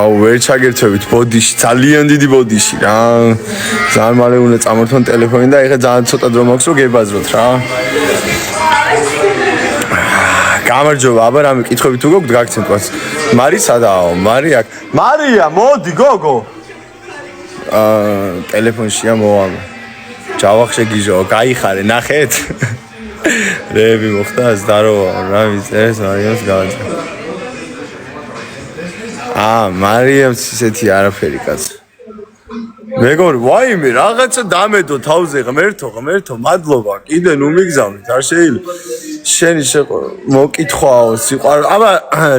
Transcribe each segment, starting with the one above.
აუ ვერ ჩაგერთვებით ბოდიში, ძალიან დიდი ბოდიში რა. ძალიან მალე უნდა წამორთონ ტელეფონი და ეხლა ძალიან ცოტა დრო მაქვს რომ გებაზროთ რა. გამარჯობა, აბა რამე კითხვები თუ გქონთ გაგცემთ მას. მარი სადაო? მარი აქ. მარია, მოდი გოგო. ტელეფონშია მოვამ. ჯავახშე გიჟო, გაიხარე, ნახეთ. რეები მოხდა, ზდაროა, რა მიწერს მარიამს გავაჭრა. მარიამს ისეთი არაფერი კაცი. მეგობრი, ვაიმე, რაღაცა დამედო თავზე ღმერთო, მადლობა. კიდე ნუ მიგზავნით, არ შეიძლება. შენი მოკითხვაო, სიყვარული. აბა,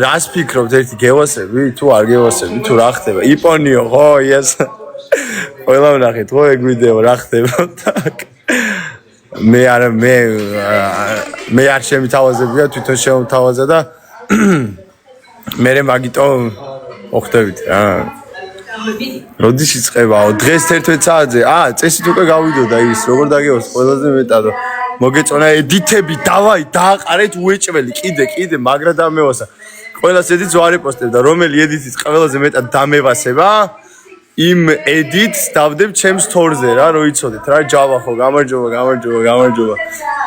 რას ფიქრობთ, ერთი გევასები, თუ არ გევასები, თუ რა ხდება? იპონიო, ხო, იას. ყველა ვნახეთ, ხო, ეგ ვიდეო რა ხდება? მე არ შემითავაზებია, თვითონ შემოთავაზა და მე მაგიტო მოხდებით რა. როდის იწყებაო? დღეს 11 საათზე. წესით უკვე გავიდოდა ის, როგორ დაგევას ყველაზე მეტად. მოგეწონა ედიტები, დავაი, დააყარეთ უეჭველი, კიდე, მაგრა დამევასა. ყველას ედიტს ვარეპოსტებ და რომელი ედიტის ყველაზე მეტად დამევასება, იმ ედიტს დავდებ ჩემს თორზე რა, რო იცოდეთ რა, ჯავახო, გამარჯობა.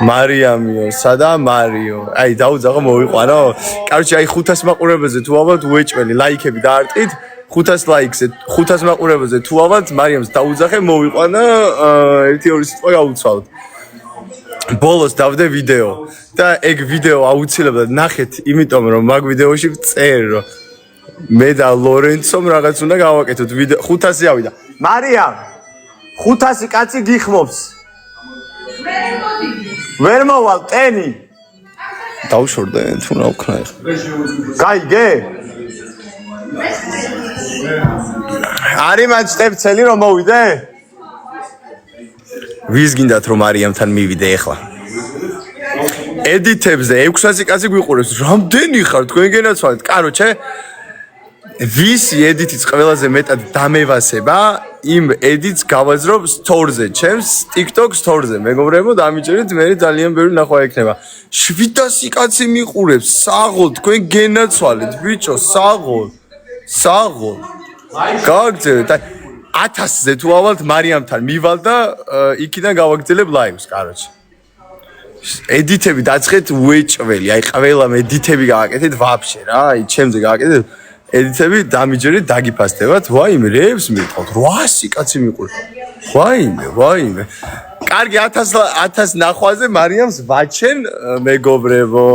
მარიამიო, სადა მარიო. აი, დაუძაღო მოვიყვანო. კაროჩე, აი 500 მაყურებელზე თუ ალბათ უეჭველი, ლაიქები დაარტყით. 500 ლაიქზე, 500 მაყურებელზე თუ ალბათ მარიამს დაუძახე, მოვიყვანა, 1-2 სიტყვა გავუცვალოთ. ბოლოს დავდე ვიდეო და ეგ ვიდეო აუცილებლად ნახეთ, იმიტომ რომ მაგ ვიდეოში წერ რომ მე და ლორენცომ რაღაც უნდა გავაკეთოთ ვიდეო 500 ავიდა. მარიამ 500 კაცი გიხმობს. ვერ მოვალ ტენი. დავშორდე თუ რა ვქნა ეხლა. გაიგე? არი მაჩტებცელი რომ მოვიდე? ვის გინდათ რომ მარიამთან მივიდე ეხლა? ედიტებზე 600 კაცი გვიყურებს. რამდენი ხარ თქვენ გენაცვალეთ? კაროჩე ვისი ედიტის ყველაზე მეტად დამევასება, იმ ედიტს გავაძრობ სტორზე, ჩემს TikTok სტორზე. მეგობრებო, დამიჯერეთ, მე ძალიან ბევრი ნახვა ექნება. 700 კაცი მიყურებს. საღოლ, თქვენ გენაცვალეთ, ბიჭო, საღოლ. გავაგრძელეთ. 1000-ზე თუ ავალთ მარიამთან მივალ და იქიდან გავაგრძელებ ლაივს, კაროჩე. ედიტები დაწყეთ უეჭველი, აი ყველა ედიტები გავაკეთეთ ვაფშე რა, აი ჩემზე გავაკეთეთ ედიტები დამიჯერეთ დაგიფასდებათ, ვაიმე, რეებს მიყავთ, 800 კაცი მიყურებს. ვაიმე. კარგი 1000 ნახვაზე მარიამს ვაჩენ მეგობრებო.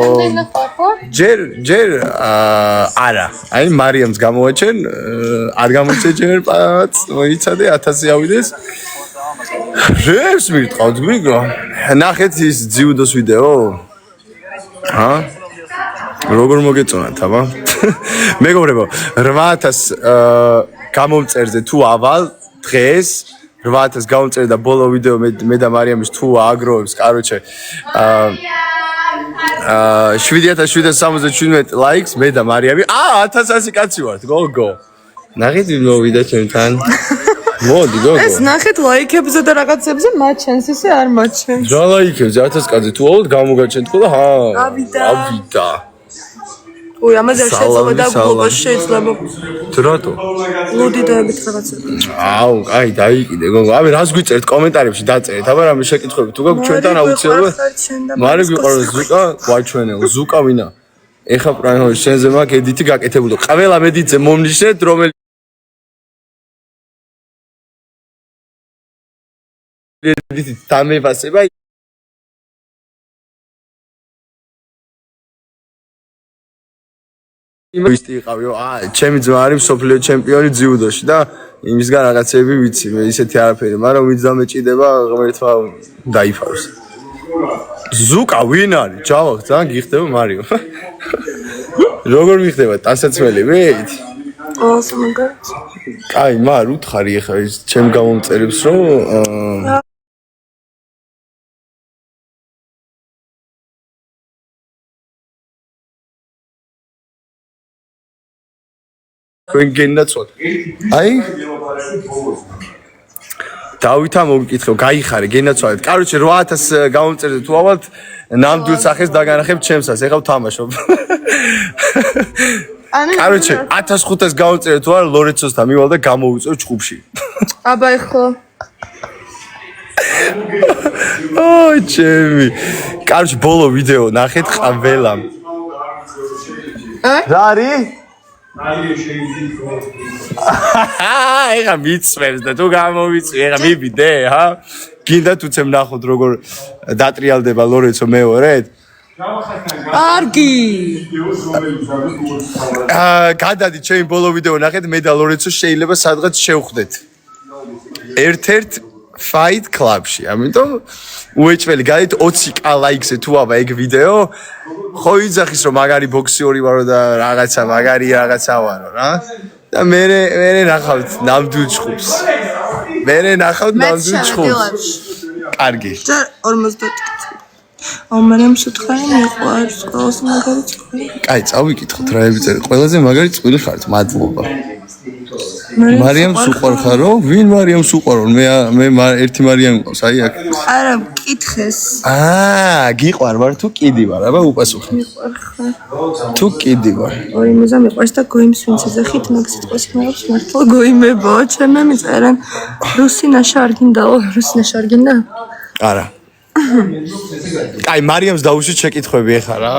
ჯერ არა. აი მარიამს გამოვაჩენ, არ გამოჩენ ჯერ პაც, მოიცადე 1000 ავიდეს. რეებს მიყავთ, გიგო. ნახეთ ის ძიუდოს ვიდეო. როგორ მოგეწონათ, აბა? მეგობრებო, 8000 გამომწერზე თუ ავალ დღეს 8000 გამომწერ და ბოლო ვიდეო მე და მარიამის თუ აგროვებს, კაროჩე 7767 ლაიქს მე და მარიამი. 1100 კაცი ვართ, გოგო. ნახეთ მოვიდა ჩემთან. მოდი გოგო. ეს ნახეთ ლაიქებზე და რაღაცებზე მაჩენს, ისე არ მაჩენს. რა ლაიქებზე 1000 კაცი თუ ავალთ გამოგაჩენთ ხო და ავიდა. ой, ამაზე არ შეიძლება და გლობას შეიძლება. თუ რატო? ლოდი დაებით რაღაცა. აუ, კაი, დაიყიდე გოგო. აბა რას გვიწერთ კომენტარებში დაწერეთ. აბა რამე შეკითხვები თუ გაქვთ ჩვენთან აუცილებლად. მარი გვიყვარს ზუკა, გვაჩვენეო. ზუკა ვინა? ეხა პრაინო შენზე მაგ ედიტი გაკეთებული. ყველა ედიტზე მომნიშნეთ რომელი ედიტი დამევასება იმისტი იყავიო, ჩემი ძმა არის მსოფლიო ჩემპიონი ძიუდოში და იმისგან რაღაცები ვიცი, მე ისეთი არაფერი, მაგრამ ვინც დამეჭიდება, ღმერთმა დაიფაროს. ზუკა ვინ არის? ჯავახ, ძალიან გიხდება მარიო. როგორ მიხდება ტანსაცმელებით? ოსა მაგარიც. კაი, მარ უთხარი ეხლა ის ჩემ გამომწერებს რომ თქვენ გენაცვალთ. აი დავითა მოვიკითხო, გაიხარე, გენაცვალეთ. კაროჩე 8000 გამომწერეთ თუ ავალთ ნამდვილ სახეს დაგანახებ ჩემსას, ეხლა ვთამაშობ. კაროჩე 1500 გამომწერეთ თუ არა ლორენცოსთან მივალ და გამოვიწევ ჩხუბში. აბა ეხლა. ოი ჩემი. კაროჩე ბოლო ვიდეო ნახეთ ყველამ. რა არის? ეხა მიწვევს და თუ გამოვიწვი, ეხა მივიდე, ჰა? გინდა თუცემ ნახოთ როგორ დატრიალდება ლორენცო მეორედ? კარგი. გადადი ჩემი ბოლო ვიდეო ნახეთ, მე და ლორენცო შეიძლება სადღაც შევხვდეთ. ერთ-ერთ Fight Club-ში. ამიტომ უეჭველი გადით 20k ლაიქზე თუ აბა ეგ ვიდეო. ხო იძახის რომ მაგარი ბოქსიორი ვარო და რაღაცა მაგარი რაღაცა ვარო რა. და მე ნახავთ ნამდვილ ჩხუბს. მე ნახავთ ნამდვილ ჩხუბს. კარგი. 50. ამარამ შეთქარი მიყვარს ყავს მაგარი წყვილი. კაი, წავიკითხოთ რა ებიწერი. ყველაზე მაგარი წყვილი ხართ, მადლობა. მარიამს უყვარხარო? ვინ მარიამს უყვარო? მე ერთი მარიამი მყავს, აი აქ. არა, მკითხეს. გიყვარ ვარ თუ კიდი ვარ? აბა უპასუხე. მიყვარხარ. თუ კიდი ვარ. ორი მუზა მიყვარს და გოიმს ვინც ეძახით, მაგ სიტყვას მოგავს მართლა გოიმებო, ჩემე მიწერენ. რუსინაშა არ გინდაო, რუსინაშა არ გინდა? არა. კაი, მარიამს დაუშვით შეკითხვები ეხა რა.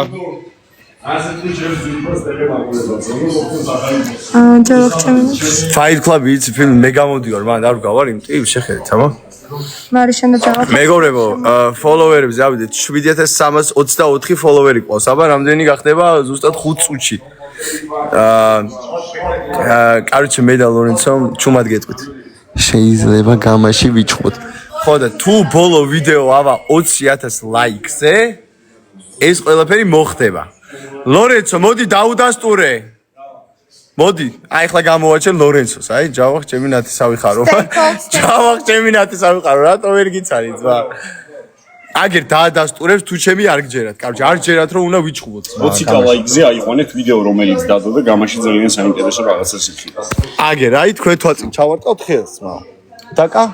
Fight Club იცი ფილმი მე გამოდივარ, მან არ გავარ იმ ტიპ შეხედეთ, ამა? მარიშანა ჯავახი. მეგობრებო, ფოლოვერები ზავიდეთ 7324 ფოლოვერი ყავს, აბა რამდენი გახდება ზუსტად 5 წუთში. კაროჩე მე და ლორენცო ჩუმად გეტყვით. შეიძლება გამაში ვიჩხოთ. ხო და თუ ბოლო ვიდეო ავა 20000 ლაიქზე ეს ყველაფერი მოხდება. ლორენცო, მოდი დაუდასტურე. მოდი, აი ახლა გამოვაჩენ ლორენცოს, აი ჯავახ ჩემი ნათესავი ხარო. ჯავახ ჩემი ნათესავი ხარო, რატო ვერ გიცანი ძმა? აგერ დაადასტურებს თუ ჩემი არ გჯერათ. კაროჩე, არ გჯერათ რომ უნდა ვიჩხუბოთ. 20k ლაიქზე აიყვანეთ ვიდეო რომელიც დადო და გამაში ძალიან საინტერესო რაღაცას იხილავს. აგერ, აი თქვენ თვალწინ ჩავარტყავთ ხელს, ძმა. დაკა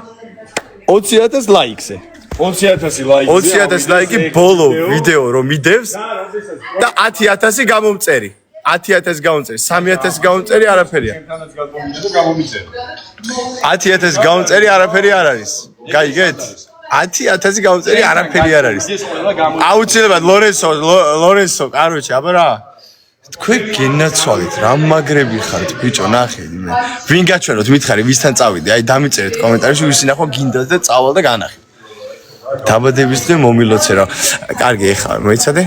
20000 ლაიქზე. 20000 ლაიქზე. 20000 ლაიქი ბოლო ვიდეო რომ მიდევს და 10000 გამომწერი. 10000 გამომწერი, 3000 გამომწერი არაფერია. 10000 გამომწერი არაფერი არ არის. გაიგეთ? 10000 გამომწერი არაფერი არ არის. აუცილებლად ლორენცო, კაროჩე, აბა რა. თქვენ გენაცვალეთ, რა მაგრები ხართ, ბიჭო, ნახეთ მე. ვინ გაჩვენოთ, მითხარი, ვისთან წავიდე? აი დამიწერეთ კომენტარებში, ვისი ნახვა გინდათ და წავალ და განახე. დაბადების დღე მომილოცე რა. კარგი, ეხლა მოიცადე?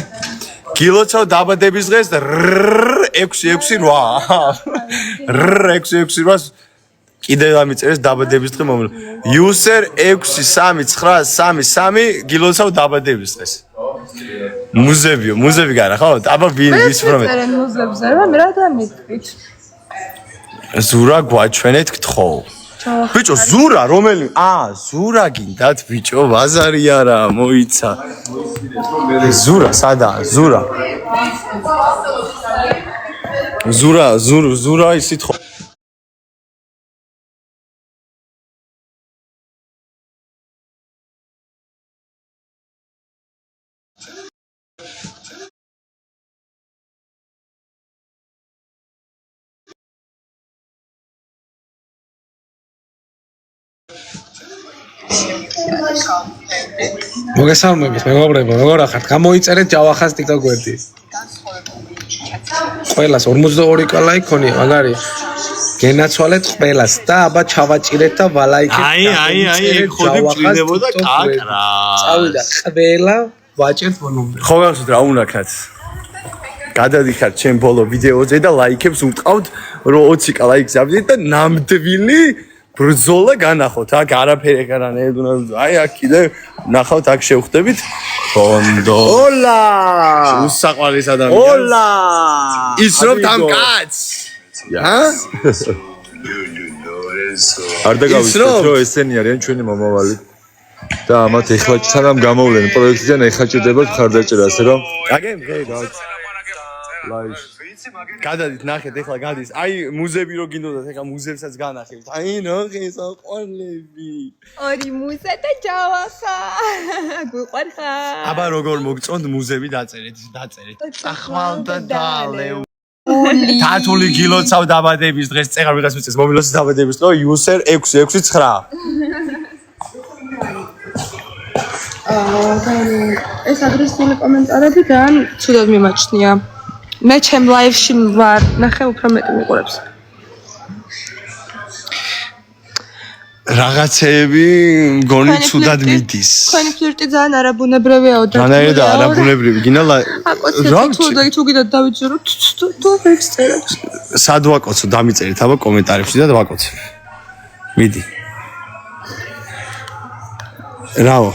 გილოცავ დაბადების დღეს 668. კიდე დამიწერეს დაბადების დღე მომილოცე. user 63933 გილოცავ დაბადების დღეს. მუზები განა ხო? აბა ვის პრომეთ? წერენ მუზებზე, რა რა დამიტყვით? ზურა გვაჩვენეთ გთხოვ. ბიჭო, ზურა რომელი? ზურა გინდათ ბიჭო, ბაზარი არა, მოიცა. ზურა, სადაა? ზურა ისიც ხო. მოგესალმებით მეგობრებო, როგორ ახართ? გამოიწერეთ ჯავახას TikTok გვერდი. ყველას 42k ლაიქ ქონია, მაგარი. გენაცვალეთ ყველას და აბა ჩავაჭირეთ და ვალაიქეთ. აი, ხოდი ჭირდებოდა კაკრა. წავიდა ყველა ვაჭერთ ბოლომდე. ხო გახსოვთ რა უნდა ქაც? გადადიხართ ჩემ ბოლო ვიდეოზე და ლაიქებს უტყავთ, რომ 20k ლაიქს ავიდეთ და ნამდვილი ბრძოლა განახოთ. აქ არაფერი განანედუნა. აი აქ კიდე ნახავთ, აქ შევხვდებით. ფონდო. ოლა! უსაყვარლის ადამიანი. ოლა! ის რომ დამკაც. არ დაგავიწყდეთ რომ ესენი არიან ჩვენი მომავალი და ამათ ეხლა სანამ გამოვლენ პროექტიდან ეხლა ჭირდებათ მხარდაჭერა, ასე რომ აგენ ღე გაქვს. ლაიში. გადადით ნახეთ ეხლა გადის. აი მუზები რო გინდოდათ ეხლა მუზებსაც განახებთ. აი ნახე საყვარლები. ორი მუზა და ჯავახა. გვიყვარხარ. აბა როგორ მოგწონთ მუზები დაწერეთ. წახვალდა დალე. თათული გილოცავ დაბადების დღეს წეღარ ვიღაც მიწეს მომილოს დაბადების დრო user 669. ეს აგრესიული კომენტარები და ცუდად მიმაჩნია. მე ჩემ ლაივში ვარ, ნახე უფრო მეტი მიყურებს. რაღაცეები მგონი ცუდად მიდის. თქვენი ფლირტი ძალიან არაბუნებრივიაო და რანაირად არაბუნებრივი გინდა აკოცეთ თუ გიდათ დავიწერო თუ ვერც წერებს. სად ვაკოცო დამიწერეთ აბა კომენტარებში და ვაკოცებ. მიდი. რაო.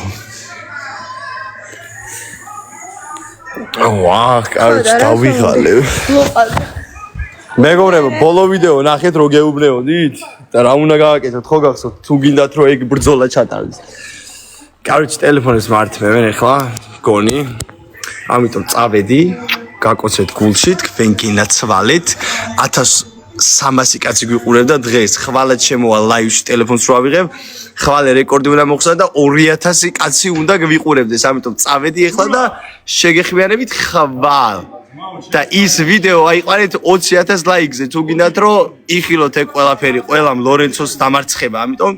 ვაა, კაროჩ დავიღალე. მეგობრებო, ბოლო ვიდეო ნახეთ რო გეუბნეოდით და რა უნდა გააკეთოთ ხო გახსოვთ თუ გინდათ რომ ეგ ბრძოლა ჩატარდეს. კაროჩ ტელეფონს მართმე მე ახლა გონი. ამიტომ წავედი, გაკოცეთ გულში, თქვენ გინაცვალეთ 1300 კაცი გვიყურებდა დღეს. ხვალად შემოვალ ლაივში ტელეფონს რო ავიღებ. ხვალე რეკორდი უნდა მოხსნა და 2000 კაცი უნდა გვიყურებდეს. ამიტომ წავედი ახლა და შეგეხმიანებით ხვალ. და ის ვიდეო აიყვანეთ 20000 ლაიქზე თუ გინდათ რომ იხილოთ ეგ ყველაფერი ყველამ ლორენცოს დამარცხება. ამიტომ